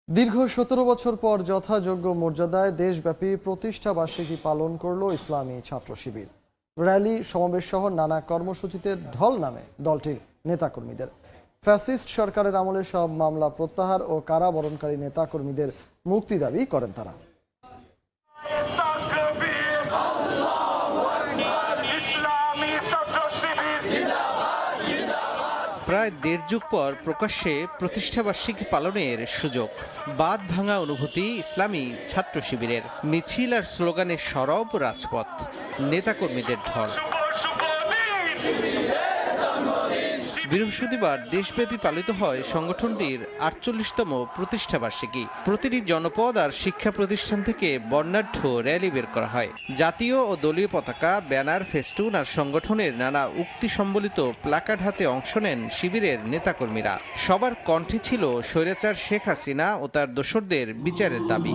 দীর্ঘ ১৭ বছর পর যথাযোগ্য মর্যাদায় দেশব্যাপী প্রতিষ্ঠা বার্ষিকী পালন করল ইসলামী ছাত্র শিবির। র্যালি, সমাবেশ সহ নানা কর্মসূচিতে ঢল নামে দলটির নেতাকর্মীদের। ফ্যাসিস্ট সরকারের আমলে সব মামলা প্রত্যাহার ও কারাবরণকারী নেতাকর্মীদের মুক্তি দাবি করেন তারা। প্রায় দেড় যুগ পর প্রকাশ্যে প্রতিষ্ঠাবার্ষিকী পালনের সুযোগ। বাঁধ ভাঙা অনুভূতি ইসলামী ছাত্র শিবিরের। মিছিল আর স্লোগানে সরব রাজপথ, নেতাকর্মীদের ঢল। বৃহস্পতিবার দেশব্যাপী পালিত হয় সংগঠনটির ৪৮তম প্রতিষ্ঠাবার্ষিকী। প্রতিটি জনপদ আর শিক্ষা প্রতিষ্ঠান থেকে বর্ণাঢ্য র্যালি বের করা হয়। জাতীয় ও দলীয় পতাকা, ব্যানার, ফেস্টুন আর সংগঠনের নানা উক্তি সম্বলিত প্ল্যাকার্ড হাতে অংশ নেন শিবিরের নেতাকর্মীরা। সবার কণ্ঠে ছিল স্বৈরাচার শেখ হাসিনা ও তার দোসরদের বিচারের দাবি।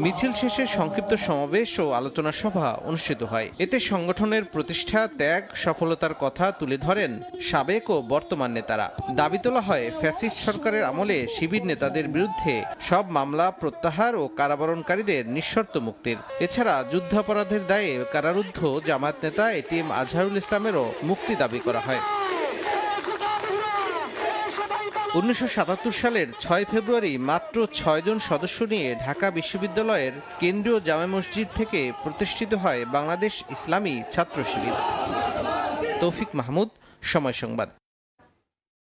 মিছিল শেষে সংক্ষিপ্ত সমাবেশ ও আলোচনা সভা অনুষ্ঠিত হয়। এতে সংগঠনের প্রতিষ্ঠা, ত্যাগ, সফলতার কথা তুলে ধরেন সাবেক ও বর্তমান নেতারা। দাবি তোলা হয় ফ্যাসিস্ট সরকারের আমলে শিবির নেতাদের বিরুদ্ধে সব মামলা প্রত্যাহার ও কারাবরণকারীদের নিঃশর্ত মুক্তির। এছাড়া যুদ্ধাপরাধের দায়ে কারারুদ্ধ জামায়াত নেতা এটিএম আজহারুল ইসলামেরও মুক্তি দাবি করা হয়। ১৯৭৭ সালের ৬ ফেব্রুয়ারি মাত্র ৬ জন সদস্য নিয়ে ঢাকা বিশ্ববিদ্যালয়ের কেন্দ্রীয় জামে মসজিদ থেকে প্রতিষ্ঠিত হয় বাংলাদেশ ইসলামী ছাত্র শিবির। তৌফিক মাহমুদ, সময় সংবাদ।